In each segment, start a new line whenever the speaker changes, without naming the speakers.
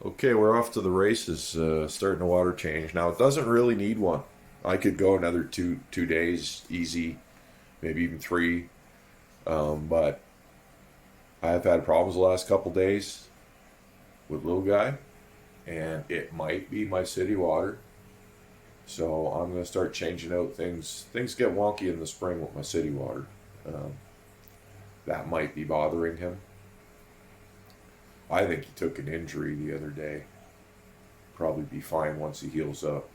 Okay, we're off to the races, starting a water change. Now, it doesn't really need one. I could go another two days, easy, maybe even three. But I've had problems the last couple days with little guy, and it might be my city water. So I'm going to start changing out things. Things get wonky in the spring with my city water. Um, that might be bothering him. I think he took an injury the other day. Probably be fine once he heals up.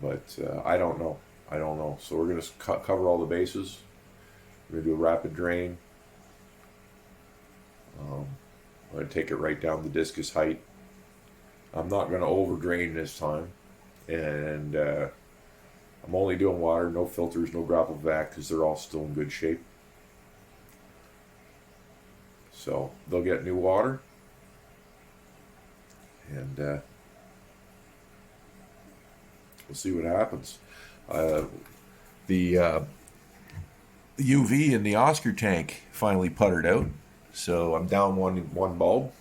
But I don't know. I don't know. So we're going to cover all the bases. We're going to do a rapid drain. I'm going to take it right down the discus height. I'm not going to over drain this time. And I'm only doing water, no filters, no grapple vac, because they're all still in good shape. So they'll get new water. And we'll see what happens. The UV in the Oscar tank finally puttered out, so I'm down one bulb.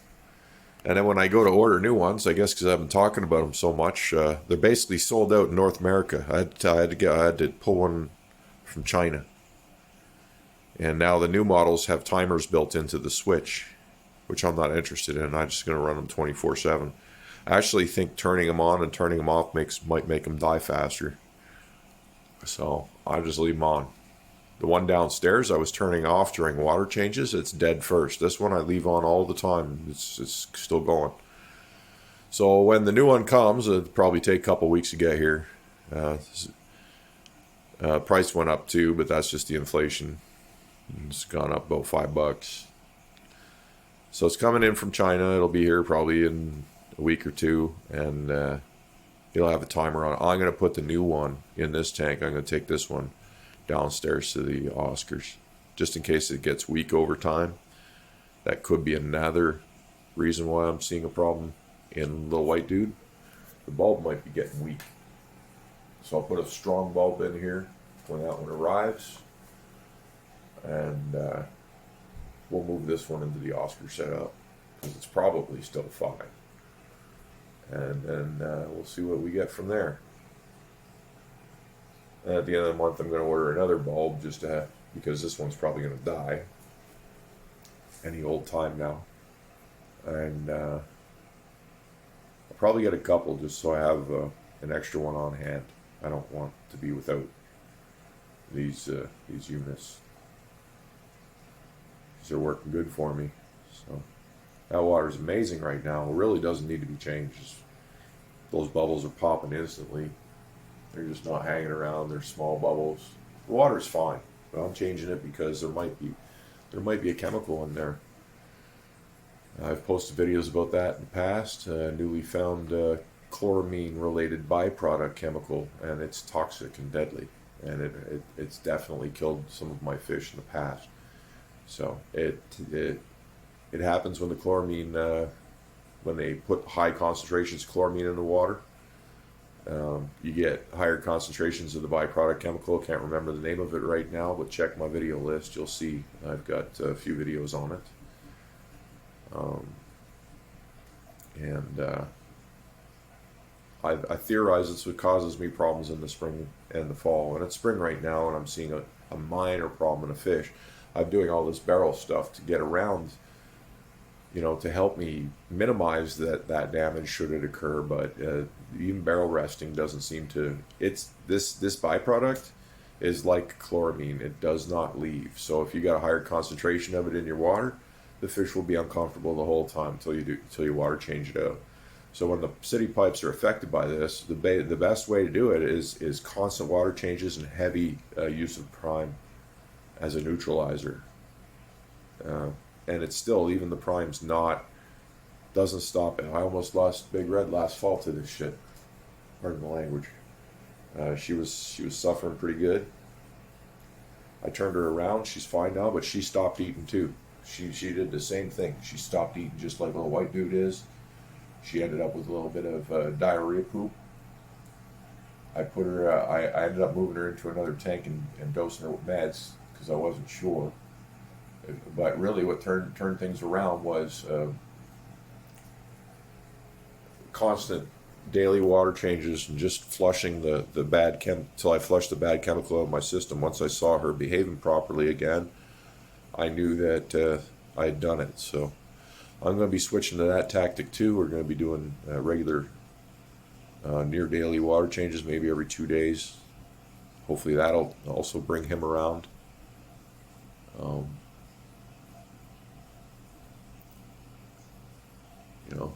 And then when I go to order new ones, I guess because I've been talking about them so much, they're basically sold out in North America. I had to pull one from China, and now the new models have timers built into the switch, which I'm not interested in. I'm just going to run them 24/7. I actually think turning them on and turning them off might make them die faster. So I just leave them on. The one downstairs I was turning off during water changes, it's dead first. This one I leave on all the time. It's still going. So when the new one comes, it'll probably take a couple weeks to get here. Price went up too, but that's just the inflation. It's gone up about $5. So it's coming in from China. It'll be here probably in a week or two, and it'll have a timer on it. I'm going to put the new one in this tank. I'm going to take this one downstairs to the Oscars, just in case it gets weak over time. That could be another reason why I'm seeing a problem in the white dude. The bulb might be getting weak. So I'll put a strong bulb in here when that one arrives, and we'll move this one into the Oscar setup because it's probably still fine. And then we'll see what we get from there. At the end of the month, I'm going to order another bulb just to have, because this one's probably going to die any old time now. And I'll probably get a couple just so I have an extra one on hand. I don't want to be without these units. They're working good for me. So that water is amazing right now. It really doesn't need to be changed. Those bubbles are popping instantly. They're just not hanging around. They're small bubbles. The water's fine, but I'm changing it because there might be a chemical in there. I've posted videos about that in the past. Newly found chloramine-related byproduct chemical, and it's toxic and deadly. And it's definitely killed some of my fish in the past. So it happens when the chloramine, when they put high concentrations of chloramine in the water. You get higher concentrations of the byproduct chemical. Can't remember the name of it right now, but check my video list. You'll see I've got a few videos on it. I theorize it's what causes me problems in the spring and the fall. And it's spring right now, and I'm seeing a minor problem in a fish. I'm doing all this barrel stuff to get around, to help me minimize that damage should it occur. But even barrel resting doesn't seem to. It's this byproduct is like chloramine. It does not leave. So if you got a higher concentration of it in your water, the fish will be uncomfortable the whole time until you water change it out. So when the city pipes are affected by this, the best way to do it is constant water changes and heavy use of prime as a neutralizer. And it's still, even the prime's doesn't stop it. I almost lost Big Red last fall to this shit. Pardon the language. She was suffering pretty good. I turned her around. She's fine now, but she stopped eating too. She did the same thing. She stopped eating just like little white dude is. She ended up with a little bit of diarrhea poop. I put her. I ended up moving her into another tank and dosing her with meds because I wasn't sure. But really, what turned things around was constant daily water changes and just flushing the bad till I flushed the bad chemical out of my system. Once I saw her behaving properly again, I knew that I had done it. So I'm going to be switching to that tactic too. We're going to be doing regular near daily water changes, maybe every 2 days. Hopefully that'll also bring him around. Um, you know,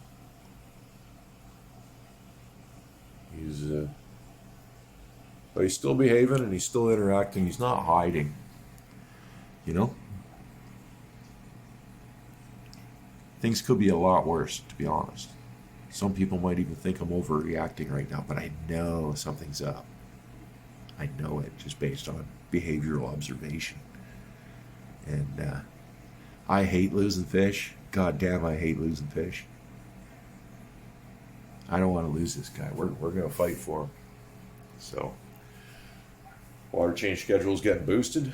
but he's still behaving and he's still interacting. He's not hiding. You know, things could be a lot worse, to be honest. Some people might even think I'm overreacting right now, but I know something's up. I know it just based on behavioral observation. And I hate losing fish. God damn, I hate losing fish. I don't want to lose this guy. We're going to fight for him. So, water change schedule is getting boosted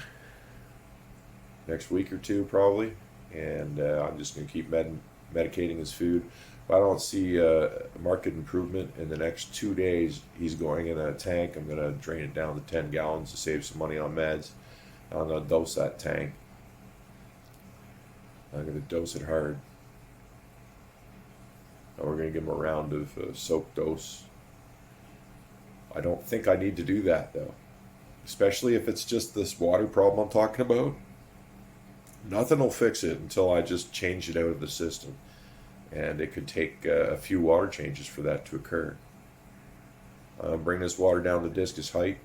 next week or two probably. And I'm just going to keep medicating his food. If I don't see a marked improvement in the next 2 days, he's going in a tank. I'm going to drain it down to 10 gallons to save some money on meds. I'm going to dose that tank. I'm going to dose it hard. And we're going to give him a round of soap dose. I don't think I need to do that though. Especially if it's just this water problem I'm talking about. Nothing will fix it until I just change it out of the system. And it could take a few water changes for that to occur. Bring this water down to Discus height.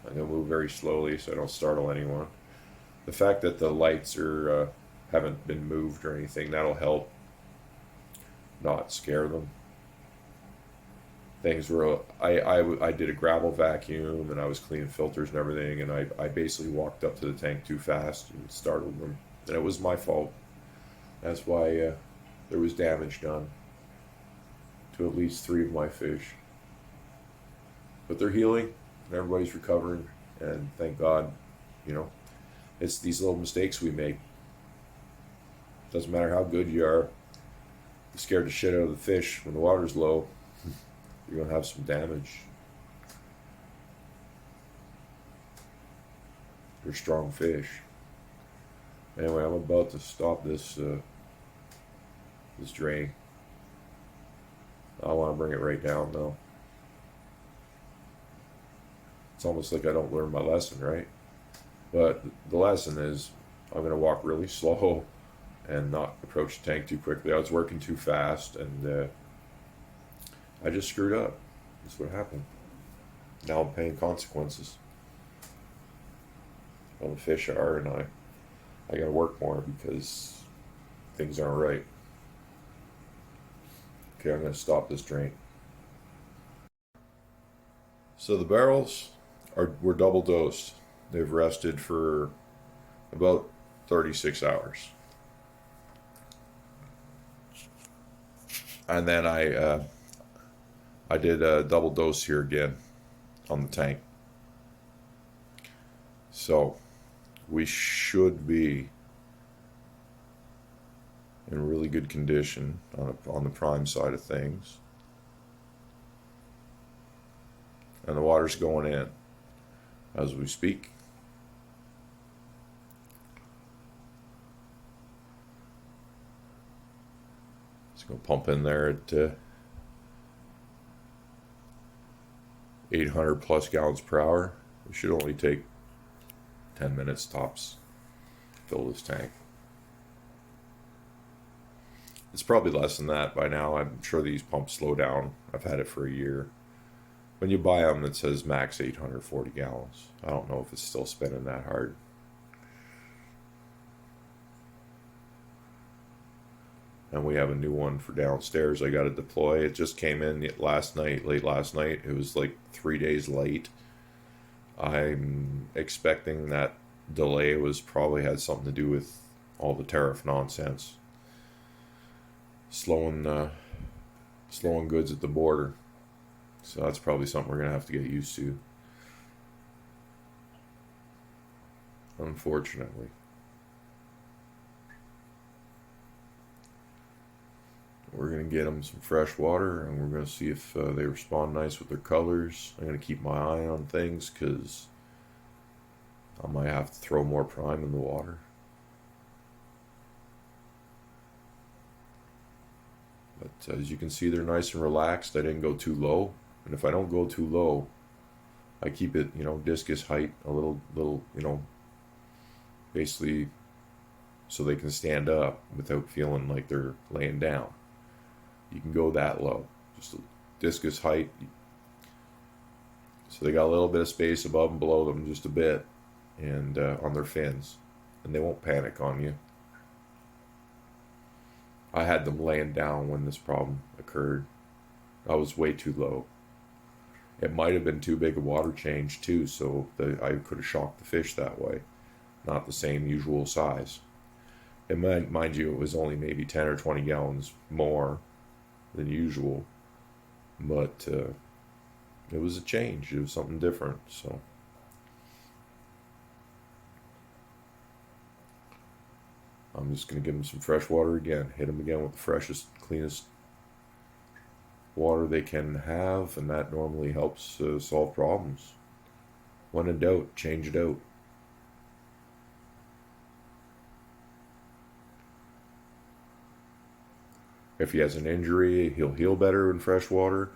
I'm going to move very slowly so I don't startle anyone. The fact that the lights haven't been moved or anything, that'll help not scare them. Things were, I did a gravel vacuum and I was cleaning filters and everything, and I basically walked up to the tank too fast and startled them. And it was my fault. That's why there was damage done to at least 3 of my fish. But they're healing and everybody's recovering, and thank God, you know, it's these little mistakes we make. Doesn't matter how good you are, you scared the shit out of the fish when the water's low, you're going to have some damage. They're strong fish. Anyway, I'm about to stop this this drain. I want to bring it right down though. It's almost like I don't learn my lesson, right? But the lesson is I'm going to walk really slow and not approach the tank too quickly. I was working too fast and I just screwed up. That's what happened. Now I'm paying consequences. Well, the fish are, and I got to work more because things aren't right. Okay, I'm going to stop this drain. So the barrels were double dosed. They've rested for about 36 hours. And then I did a double dose here again on the tank. So we should be in really good condition on the prime side of things. And the water's going in as we speak. It's going to pump in there at 800 plus gallons per hour. It should only take 10 minutes tops to fill this tank. It's probably less than that by now. I'm sure these pumps slow down. I've had it for a year. When you buy them, it says max 840 gallons. I don't know if it's still spinning that hard. And we have a new one for downstairs I got to deploy. It just came in last night, late last night. It was like 3 days late. I'm expecting that delay was probably had something to do with all the tariff nonsense. Slowing goods at the border. So that's probably something we're going to have to get used to. Unfortunately. we're going to get them some fresh water, and we're going to see if they respond nice with their colors. I'm going to keep my eye on things because I might have to throw more prime in the water. But as you can see, they're nice and relaxed. I didn't go too low. And if I don't go too low, I keep it, discus height, a little, basically so they can stand up without feeling like they're laying down. You can go that low, just discus height. So they got a little bit of space above and below them, just a bit, and on their fins, and they won't panic on you. I had them laying down when this problem occurred. I was way too low. It might have been too big a water change too, so I could have shocked the fish that way. Not the same usual size. And mind you, it was only maybe 10 or 20 gallons more than usual, but it was a change. It was something different. So I'm just going to give them some fresh water again. Hit them again with the freshest, cleanest water they can have, and that normally helps solve problems. When in doubt, change it out. If he has an injury, he'll heal better in fresh water.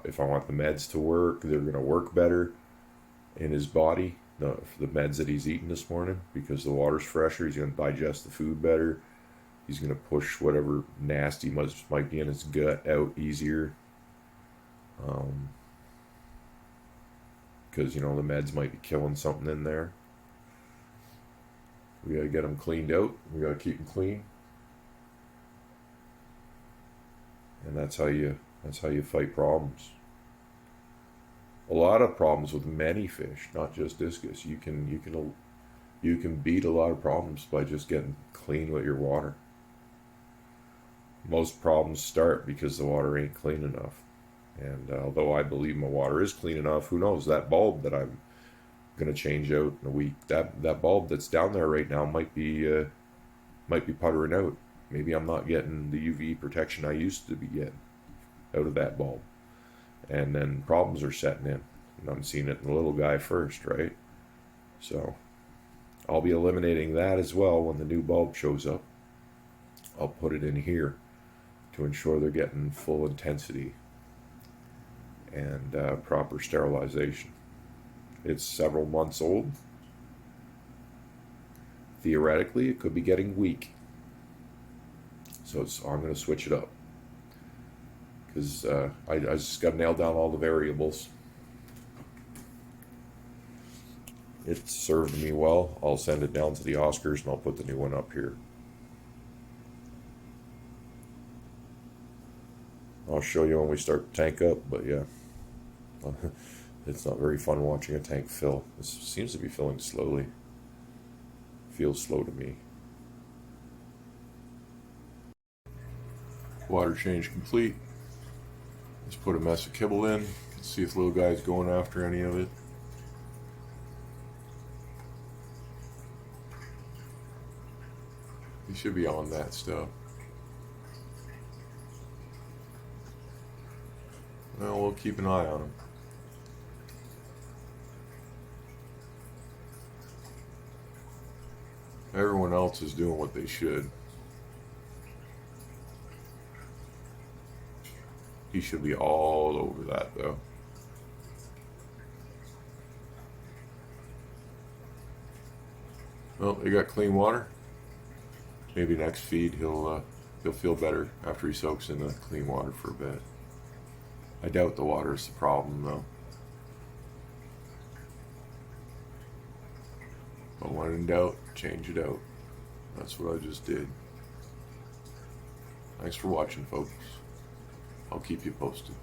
If I want the meds to work, they're going to work better in his body. The meds that he's eating this morning, because the water's fresher, he's going to digest the food better. He's going to push whatever nasty might be in his gut out easier. Because, the meds might be killing something in there. We got to get them cleaned out. We got to keep them clean. And that's how you fight problems. A lot of problems with many fish, not just discus. You can beat a lot of problems by just getting clean with your water. Most problems start because the water ain't clean enough. And although I believe my water is clean enough, who knows? That bulb that I'm going to change out in a week, that bulb that's down there right now might be puttering out. Maybe I'm not getting the UV protection I used to be getting out of that bulb. And then problems are setting in. And I'm seeing it in the little guy first, right? So I'll be eliminating that as well when the new bulb shows up. I'll put it in here to ensure they're getting full intensity and proper sterilization. It's several months old. Theoretically, it could be getting weak. So I'm going to switch it up. Because I just got to nail down all the variables. It served me well. I'll send it down to the Oscars and I'll put the new one up here. I'll show you when we start the tank up, but yeah. It's not very fun watching a tank fill. It seems to be filling slowly. Feels slow to me. Water change complete. Just put a mess of kibble in. Let's see if the little guy's going after any of it. He should be on that stuff. Well, we'll keep an eye on him. Everyone else is doing what they should. He should be all over that, though. Well, they got clean water. Maybe next feed he'll feel better after he soaks in the clean water for a bit. I doubt the water is the problem, though. But when in doubt, change it out. That's what I just did. Thanks for watching, folks. I'll keep you posted.